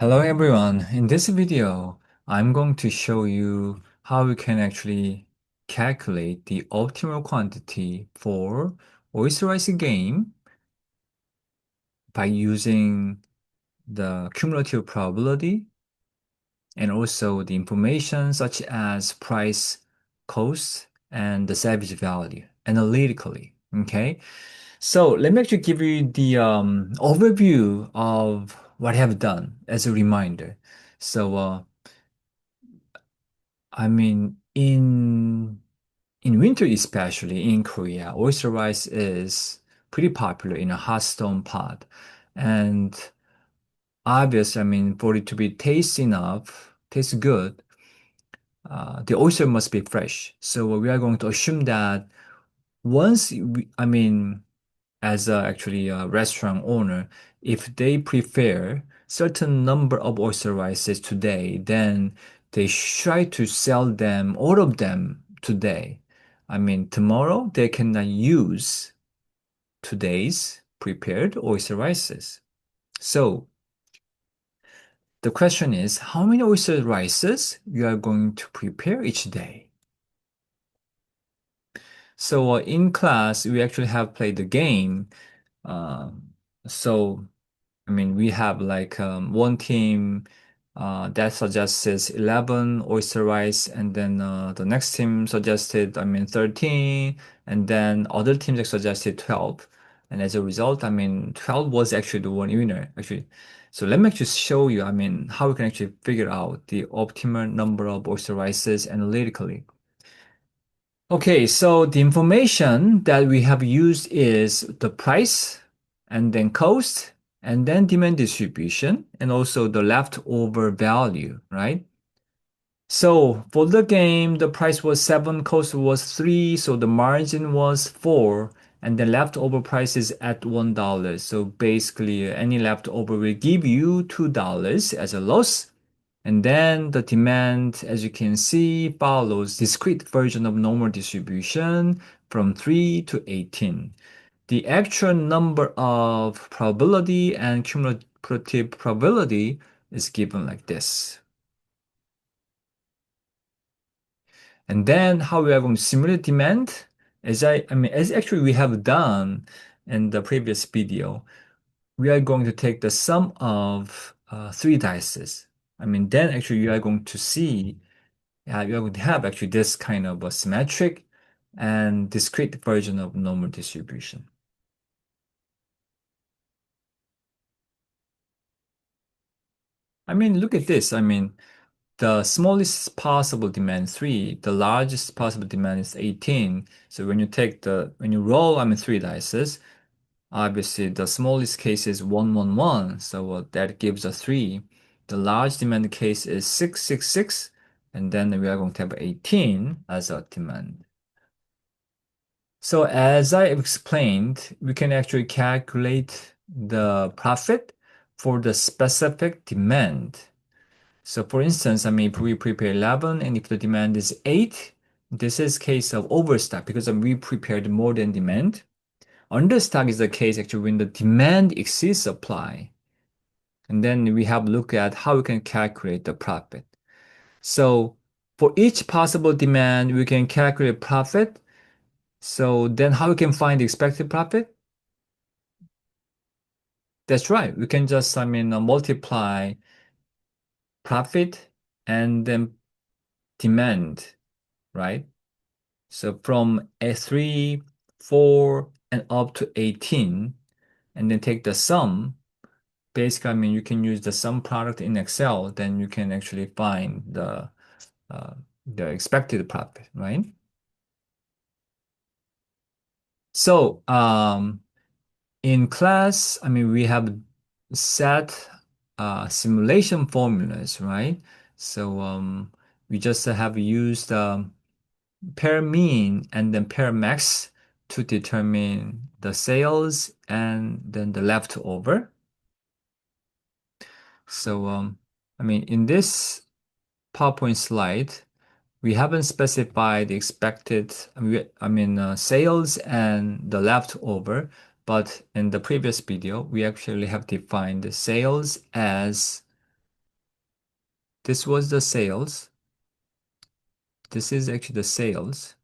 Hello everyone. In this video, I'm going to show you how we can actually calculate the optimal quantity for oyster rice game by using the cumulative probability and also the information such as price, cost, and the salvage value analytically. Okay, so let me actually give you the overview of what I have done as a reminder. So, I mean, in winter especially in Korea, oyster rice is pretty popular in a hot stone pot. And obviously, I mean, for it to be taste enough, taste good, the oyster must be fresh. So we are going to assume that I mean, as actually a restaurant owner, if they prepare certain number of oyster rices today, then they try to sell them, all of them today. I mean, tomorrow they cannot use today's prepared oyster rices. So the question is, how many oyster rices you are going to prepare each day? So in class, we actually have played the game. Um, so I mean, we have like one team that suggests 11 oyster rice, and then the next team suggested, I mean, 13, and then other teams that suggested 12. And as a result, I mean, 12 was actually the one winner, actually. So let me just show you, I mean, how we can actually figure out the optimal number of oyster rices analytically. Okay, so the information that we have used is the price and then cost and then demand distribution and also the leftover value, right? So for the game, the price was 7, cost was 3, so the margin was 4, and the leftover price is at $1. So basically, any leftover will give you $2 as a loss. And then the demand, as you can see, follows discrete version of normal distribution from 3 to 18. The actual number of probability and cumulative probability is given like this. And then how we are going to simulate demand, as actually we have done in the previous video, we are going to take the sum of three dices. I mean, then actually you are going to see, you are going to have actually this kind of a symmetric and discrete version of normal distribution. I mean, look at this. I mean, the smallest possible demand 3, the largest possible demand is 18. So when you roll, I mean, three dices, obviously the smallest case is 111. So that gives a 3. The large demand case is 666. And then we are going to have 18 as a demand. So as I explained, we can actually calculate the profit for the specific demand. So for instance, I mean, if we prepare 11 and if the demand is 8, this is case of overstock because we prepared more than demand. Understock is the case actually when the demand exceeds supply. And then we have look at how we can calculate the profit. So for each possible demand, we can calculate profit. So then how we can find the expected profit? That's right. We can just, I mean, multiply profit and then demand, right? So from A3, 4, and up to 18, and then take the sum. Basically, I mean, you can use the sum product in Excel, then you can actually find the expected profit, right? So, in class, I mean, we have set simulation formulas, right? So, we just have used pair mean and then pair max to determine the sales and then the leftover. So, I mean, in this PowerPoint slide, we haven't specified the expected, sales and the leftover, but in the previous video, we actually have defined the sales as This was the sales. This is actually the sales.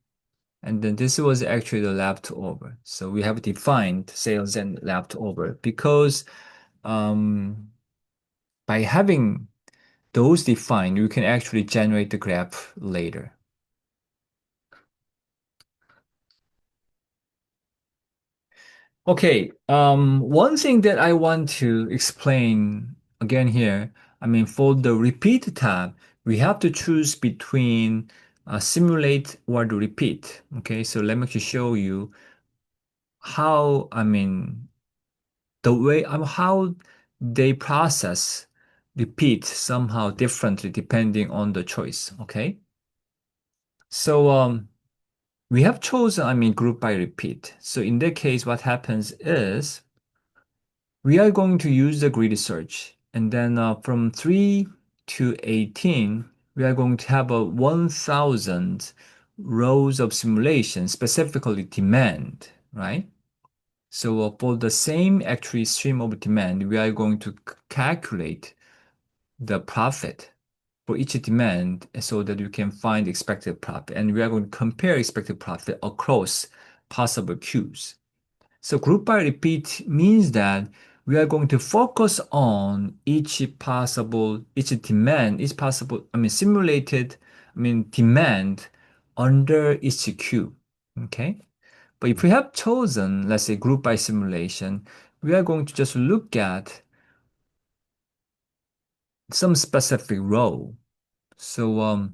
And then this was actually the leftover. So we have defined sales and leftover because um, by having those defined, you can actually generate the graph later. Okay, one thing that I want to explain again here, I mean, for the repeat tab, we have to choose between simulate or the repeat. Okay, so let me actually show you how, I mean, the way how they process repeat somehow differently depending on the choice. Okay, so we have chosen, I mean, group by repeat. So in that case, what happens is we are going to use the grid search. And then from 3 to 18, we are going to have a 1,000 rows of simulation, specifically demand, right? So for the same actually stream of demand, we are going to calculate the profit for each demand so that you can find expected profit. And we are going to compare expected profit across possible queues. So group by repeat means that we are going to focus on each demand, each possible, I mean, simulated, I mean, demand under each queue. Okay. But if we have chosen, let's say, group by simulation, we are going to just look at some specific row. So,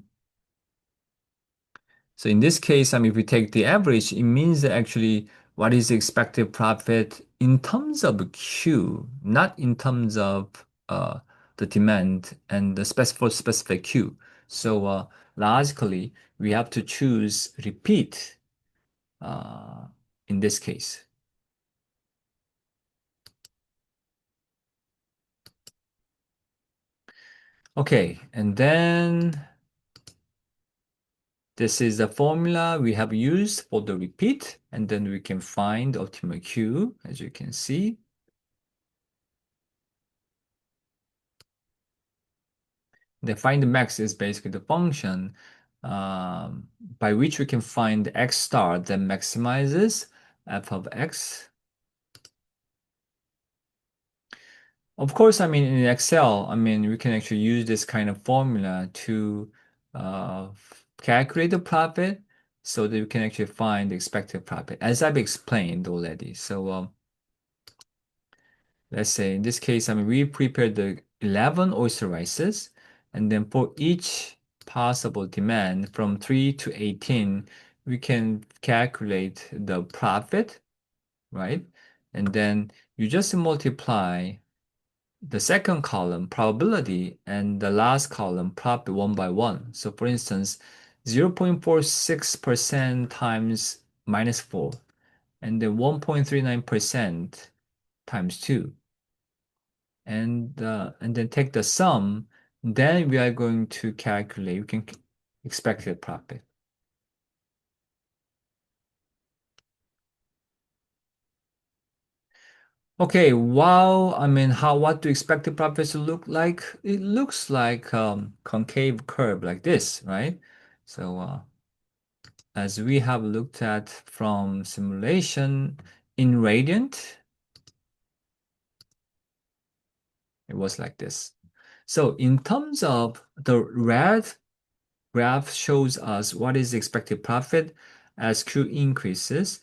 so in this case, I mean, if we take the average, it means that actually what is the expected profit in terms of Q, not in terms of the demand and the specific Q. So logically, we have to choose repeat uh, in this case. Okay, and then this is the formula we have used for the repeat, and then we can find optimal Q, as you can see. The find max is basically the function by which we can find x star that maximizes f of x. Of course, I mean, in Excel, I mean, we can actually use this kind of formula to uh, calculate the profit so that we can actually find the expected profit, as I've explained already. So let's say in this case, I mean, we prepared the 11 oyster rices, and then for each possible demand from 3 to 18, we can calculate the profit, right? And then you just multiply the second column probability and the last column profit one by one. So for instance, 0.46% times minus 4, and then 1.39% times 2. And then take the sum, then we are going to calculate, we can expected profit. Okay, wow, I mean, what do expected profits look like? It looks like concave curve like this, right? So as we have looked at from simulation in radiant, it was like this. So in terms of the red graph shows us what is the expected profit as Q increases.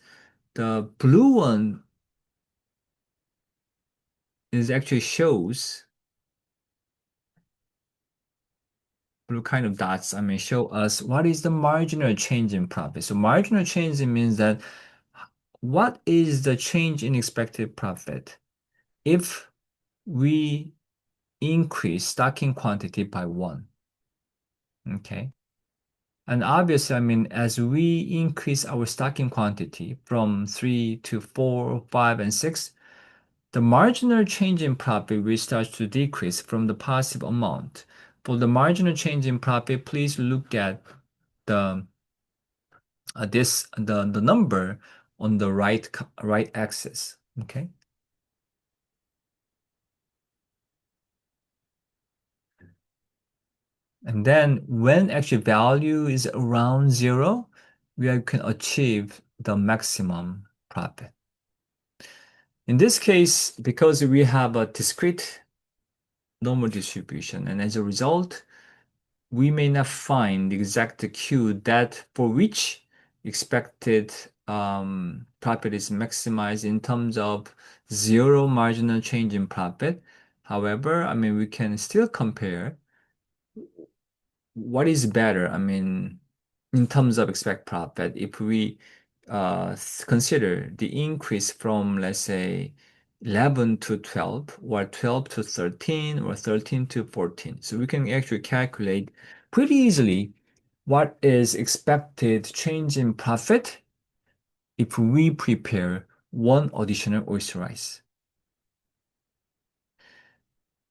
The blue one is actually shows blue kind of dots, I mean, show us what is the marginal change in profit. So marginal change means that what is the change in expected profit if we increase stocking quantity by one. Okay. And obviously, I mean, as we increase our stocking quantity from 3 to 4, 5, and 6, the marginal change in profit will start to decrease from the positive amount. For the marginal change in profit, please look at the the number on the right axis. Okay. And then when actually value is around zero, we can achieve the maximum profit. In this case, because we have a discrete normal distribution, and as a result, we may not find the exact Q that for which expected profit is maximized in terms of zero marginal change in profit. However, I mean, we can still compare what is better, I mean, in terms of expect profit, if we consider the increase from, let's say, 11 to 12, or 12 to 13, or 13 to 14. So we can actually calculate pretty easily what is expected change in profit if we prepare one additional oyster rice.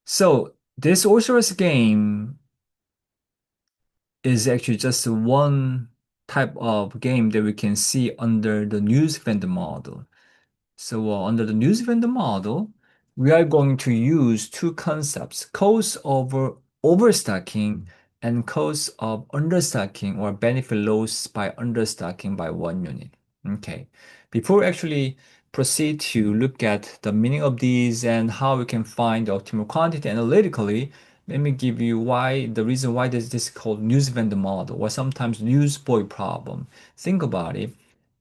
So this oyster rice game is actually just one type of game that we can see under the Newsvendor model. So under the Newsvendor model, we are going to use two concepts, cost over overstocking and cost of understocking or benefit loss by understocking by 1 unit. Okay. Before actually proceed to look at the meaning of these and how we can find the optimal quantity analytically, let me give you why the reason why this is called Newsvendor model or sometimes newsboy problem. Think about it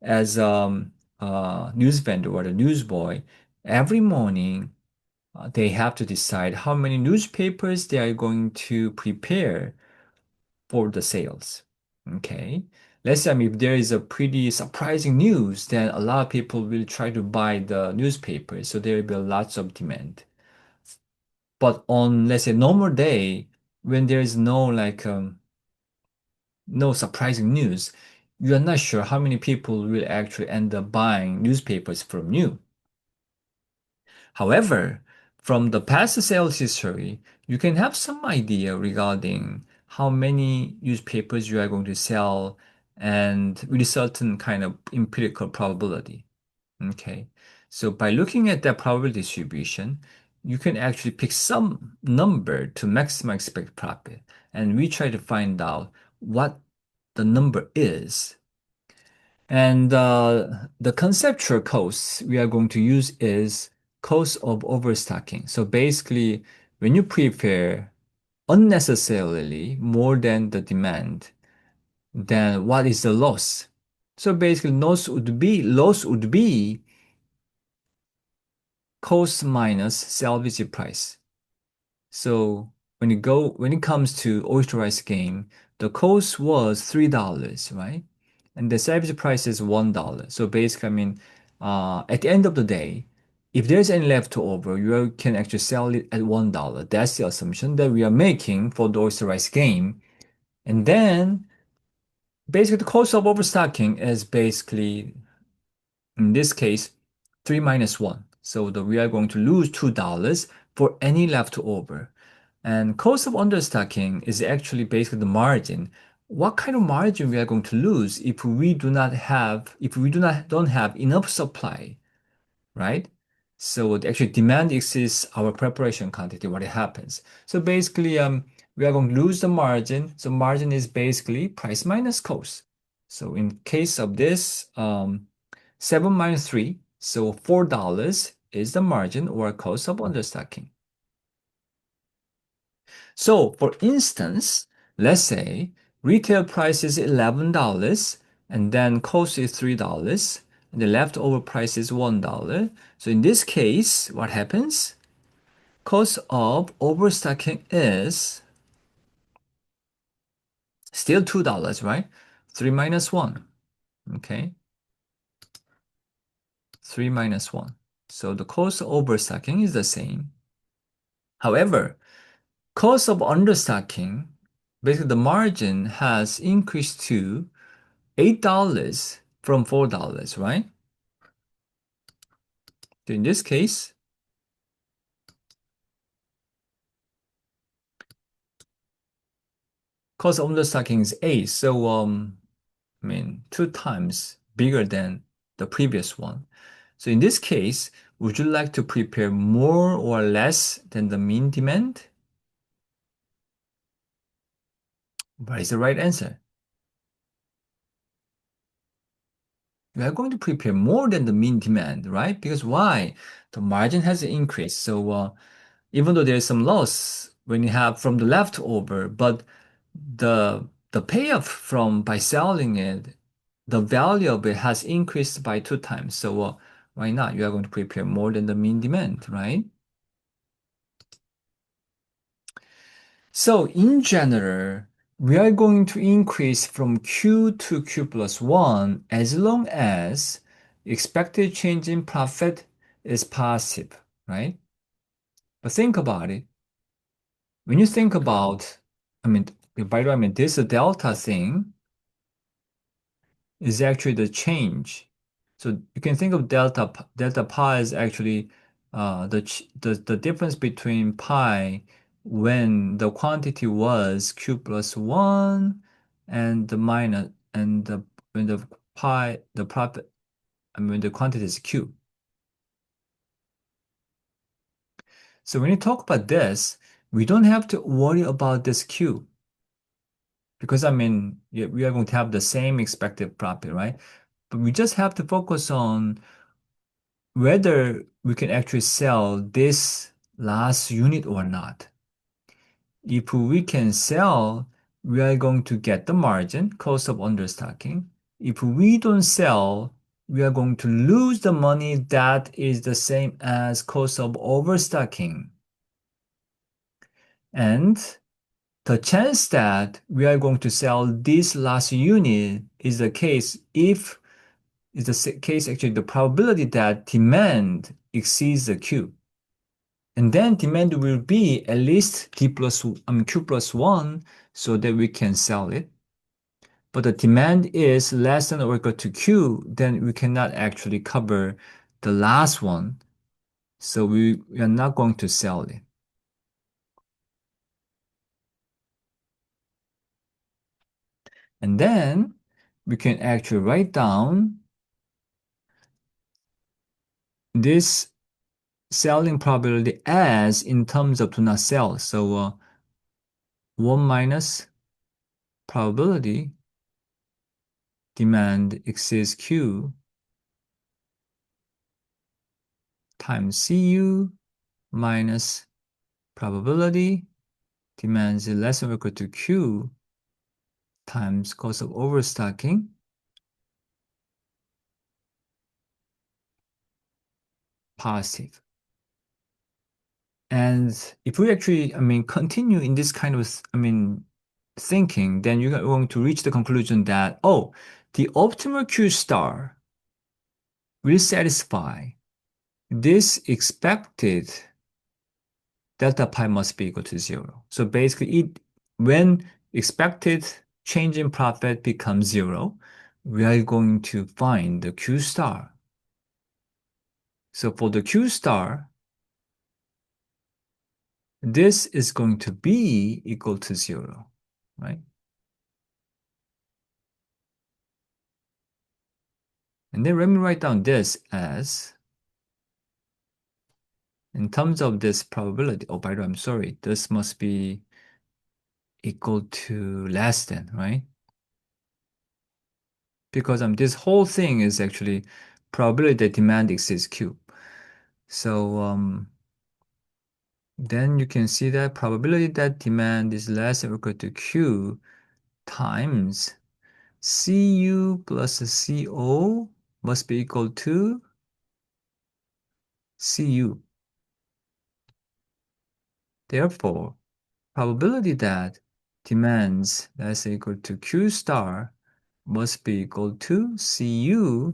as news vendor or the newsboy. Every morning they have to decide how many newspapers they are going to prepare for the sales. Okay. Let's say, I mean, if there is a pretty surprising news, then a lot of people will try to buy the newspaper. So there will be lots of demand. But on, let's say, normal day, when there is no surprising news, you are not sure how many people will actually end up buying newspapers from you. However, from the past sales history, you can have some idea regarding how many newspapers you are going to sell and with a certain kind of empirical probability. Okay. So by looking at that probability distribution, you can actually pick some number to maximize expected profit. And we try to find out what the number is. And the conceptual cost we are going to use is cost of overstocking. So basically, when you prepare unnecessarily more than the demand, then what is the loss? So basically, loss would be cost minus salvage price. So when it comes to oyster rice game, the cost was $3, right? And the salvage price is $1. So basically, I mean, at the end of the day, if there's any left over, you can actually sell it at $1. That's the assumption that we are making for the oyster rice game. And then basically the cost of overstocking is basically, in this case, 3 minus 1. So we are going to lose $2 for any leftover. And cost of understocking is actually basically the margin. What kind of margin we are going to lose if we don't have enough supply, right? So actually demand exceeds our preparation quantity, what happens. So basically, we are going to lose the margin. So margin is basically price minus cost. So in case of this, 7 minus 3, so $4 is the margin or cost of understocking. So for instance, let's say retail price is $11 and then cost is $3 and the leftover price is $1. So in this case, what happens? Cost of overstocking is still $2, right? 3 minus 1. Okay. 3 minus 1. So the cost of overstocking is the same. However, cost of understocking, basically the margin has increased to $8 from $4, right? So in this case, cost of understocking is 8. So, I mean, 2 times bigger than the previous one. So in this case, would you like to prepare more or less than the mean demand? What is the right answer? We are going to prepare more than the mean demand, right? Because why? The margin has increased. So even though there is some loss when you have from the leftover, but the payoff from by selling it, the value of it has increased by 2 times. So why not? You are going to prepare more than the mean demand, right? So in general, we are going to increase from Q to Q plus 1 as long as expected change in profit is positive, right? But think about it. When you think about, I mean, by the way, I mean, this delta thing is actually the change. So you can think of delta pi is actually the difference between pi when the quantity was q plus 1 and the minus and the when the pi the profit I mean the quantity is q. So when you talk about this, we don't have to worry about this q because I mean yeah, we are going to have the same expected profit, right? But we just have to focus on whether we can actually sell this last unit or not. If we can sell, we are going to get the margin, cost of understocking. If we don't sell, we are going to lose the money that is the same as cost of overstocking. And the chance that we are going to sell this last unit is the case if is the case actually the probability that demand exceeds the Q. And then demand will be at least Q plus 1 so that we can sell it. But the demand is less than or equal to Q, then we cannot actually cover the last one. So we are not going to sell it. And then we can actually write down this selling probability as in terms of do not sell. So 1 minus probability demand exceeds Q times Cu minus probability demands less than or equal to Q times cost of overstocking positive. And if we actually, I mean, continue in this kind of, I mean, thinking, then you're going to reach the conclusion that, oh, the optimal Q star will satisfy this expected delta pi must be equal to 0. So basically, when expected change in profit becomes 0, we are going to find the Q star. So for the Q star, this is going to be equal to 0, right? And then let me write down this as, in terms of this probability, oh, by the way, I'm sorry, this must be equal to less than, right? Because this whole thing is actually probability that demand exceeds Q. So then you can see that probability that demand is less than or equal to Q times Cu plus Co must be equal to Cu. Therefore, probability that demands less than or equal to Q star must be equal to Cu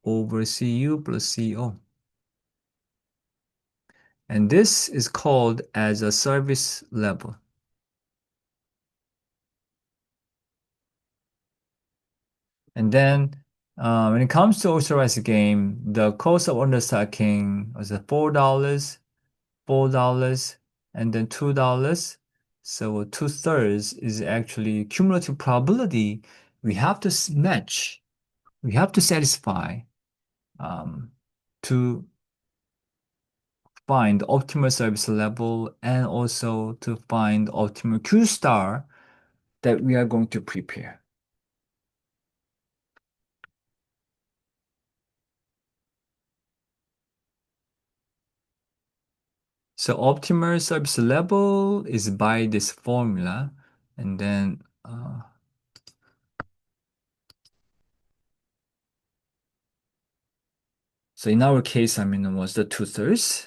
over Cu plus Co. And this is called as a service level. And then when it comes to authorized game, the cost of understocking was $4, $4, and then $2. So 2/3 is actually cumulative probability we have to match, we have to satisfy um, to find optimal service level and also to find optimal Q star that we are going to prepare. So optimal service level is by this formula, and then so in our case, I mean, it was the 2/3.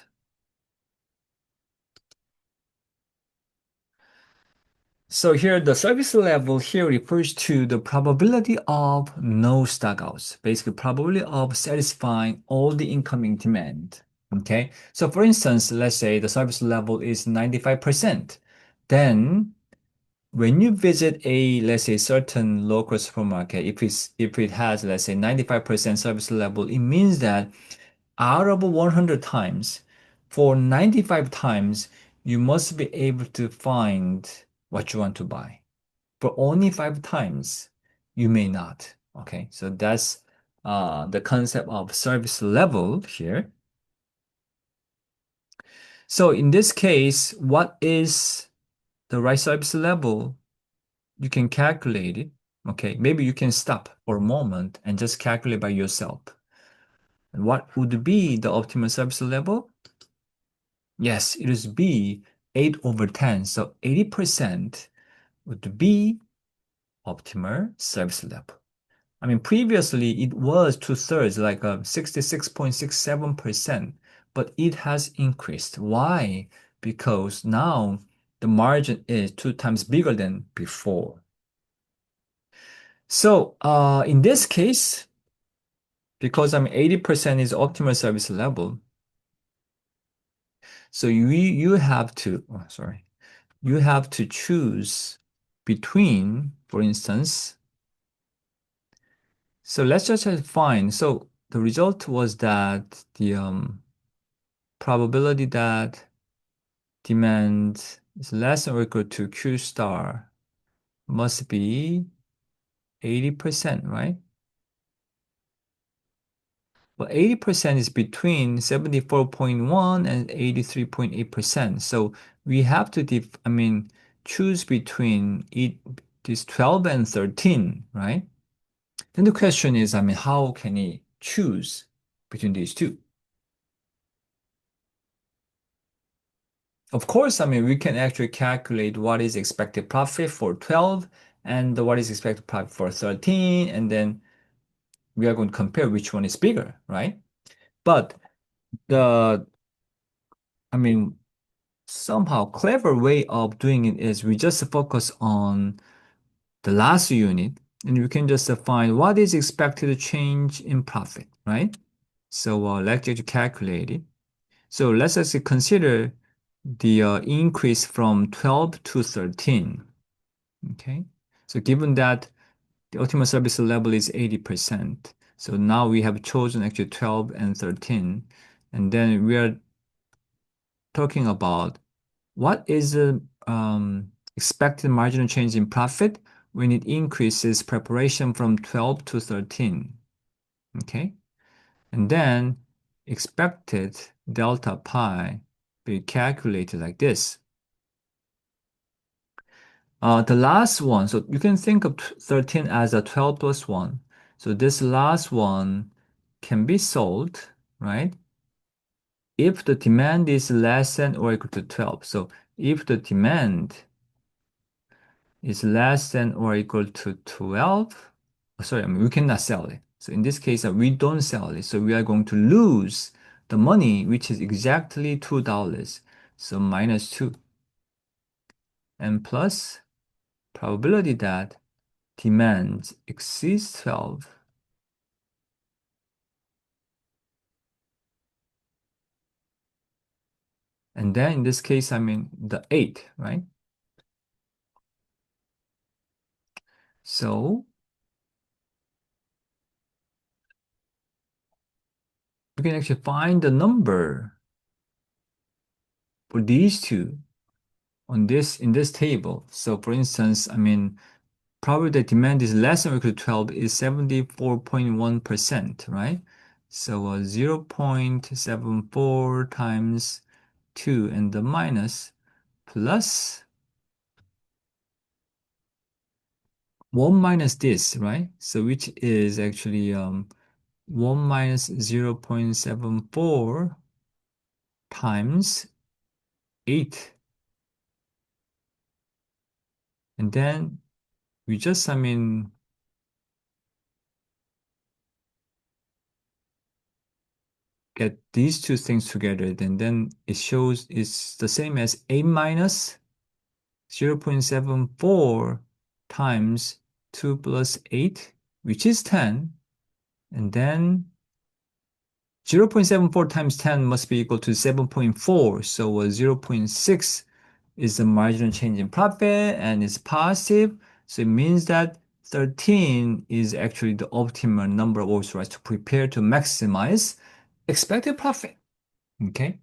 So here, the service level here refers to the probability of no stockouts, basically probability of satisfying all the incoming demand. Okay, so for instance, let's say the service level is 95%. Then when you visit a, let's say, certain local supermarket, if it has, let's say, 95% service level, it means that out of 100 times, for 95 times, you must be able to find what you want to buy. For only 5 times, you may not. Okay, so that's the concept of service level here. So in this case, what is the right service level? You can calculate it. Okay, maybe you can stop for a moment and just calculate by yourself. And what would be the optimal service level? Yes, it is B, 8 over 10. So 80% would be optimal service level. I mean, previously it was 2/3, like 66.67%, but it has increased. Why? Because now the margin is 2 times bigger than before. So in this case, because I'm 80% is optimal service level, so you have to, oh, sorry, you have to choose between, for instance, so let's just find, so the result was that the probability that demand is less than or equal to Q star must be 80%, right? Well, 80% is between 74.1 and 83.8%. So we have to, choose between this 12 and 13, right? Then the question is, how can he choose between these two? Of course, we can actually calculate what is expected profit for 12 and what is expected profit for 13, and then we are going to compare which one is bigger, right? But the, I mean, somehow clever way of doing it is we just focus on the last unit and we can just find what is expected to change in profit, right? So let's just calculate it. So let's just consider the increase from 12 to 13. Okay. So given that the ultimate service level is 80%, so now we have chosen actually 12 and 13. And then we are talking about what is the expected marginal change in profit when it increases preparation from 12 to 13. Okay. And then expected delta pi be calculated like this. The last one, so you can think of 13 as a 12 plus 1. So this last one can be solved, right? If the demand is less than or equal to 12. So if the demand is less than or equal to 12, sorry, we cannot sell it. So in this case, we don't sell it. So we are going to lose the money, which is exactly $2. So minus 2. And plus probability that demand exceeds 12. And then in this case, the 8, right? So we can actually find the number for these two on this in this table. So for instance, probably the demand is less than or equal to 12 is 74.1%, right? So 0.74 times 2 and the minus plus 1 minus this, right? So which is actually 1 minus 0.74 times 8. And then we just, get these two things together, and then it shows it's the same as 8 minus 0.74 times 2 plus 8, which is 10. And then 0.74 times 10 must be equal to 7.4. So zero point 0.6 is the marginal change in profit and it's positive. So it means that 13 is actually the optimal number of orders rights to prepare to maximize expected profit. Okay.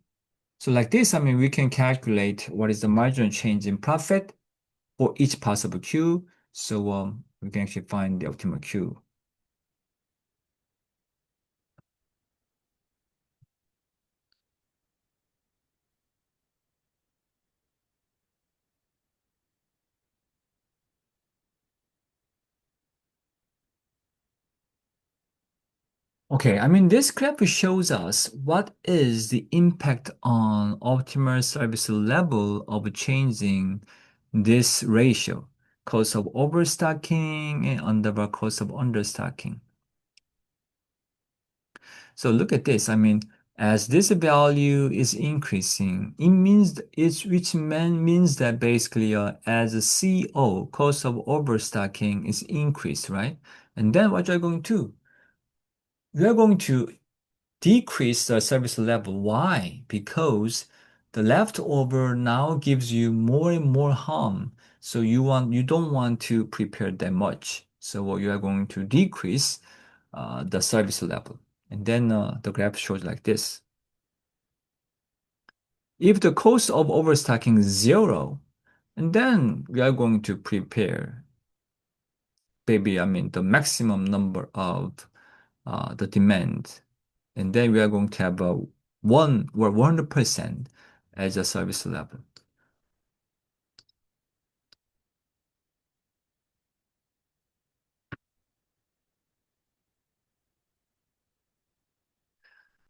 So like this, we can calculate what is the marginal change in profit for each possible Q. So we can actually find the optimal Q. Okay, this graph shows us what is the impact on optimal service level of changing this ratio, cost of overstocking and underbar cost of understocking. So look at this. As this value is increasing, it means means that basically as a CO, cost of overstocking is increased, right? And then what you're going to? You're going to decrease the service level. Why? Because the leftover now gives you more and more harm. So you don't want to prepare that much. So what you are going to decrease the service level. And then the graph shows like this. If the cost of overstocking is 0, and then we are going to prepare maybe the maximum number of the demand, and then we are going to have a 1 or 100% as a service level.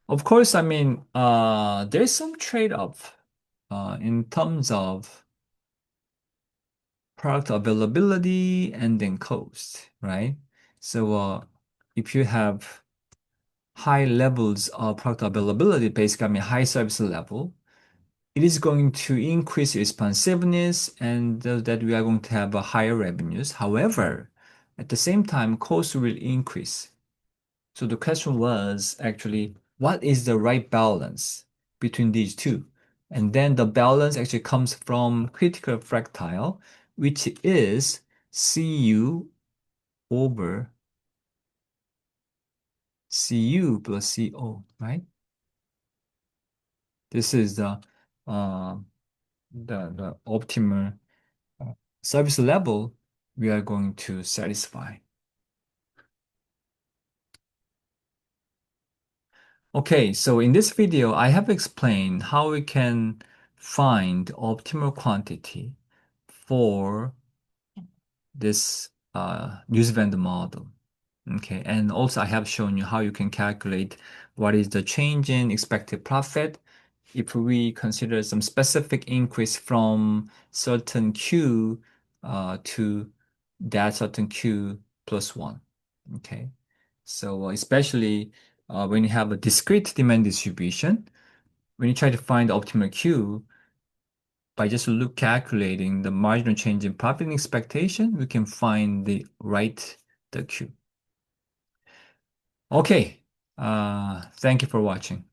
Of course, there's some trade-off in terms of product availability and then cost, right? So if you have high levels of product availability, basically, high service level, it is going to increase responsiveness and that we are going to have higher revenues. However, at the same time, costs will increase. So the question was actually, what is the right balance between these two? And then the balance actually comes from critical fractile, which is Cu over Cu plus Co, right? This is uh, the optimal service level we are going to satisfy. Okay, so in this video, I have explained how we can find optimal quantity for this Newsvendor model. Okay, and also I have shown you how you can calculate what is the change in expected profit if we consider some specific increase from certain Q to that certain Q plus one. Okay, so especially when you have a discrete demand distribution, when you try to find the optimal Q, by just calculating the marginal change in profit expectation, we can find the Q. Okay, thank you for watching.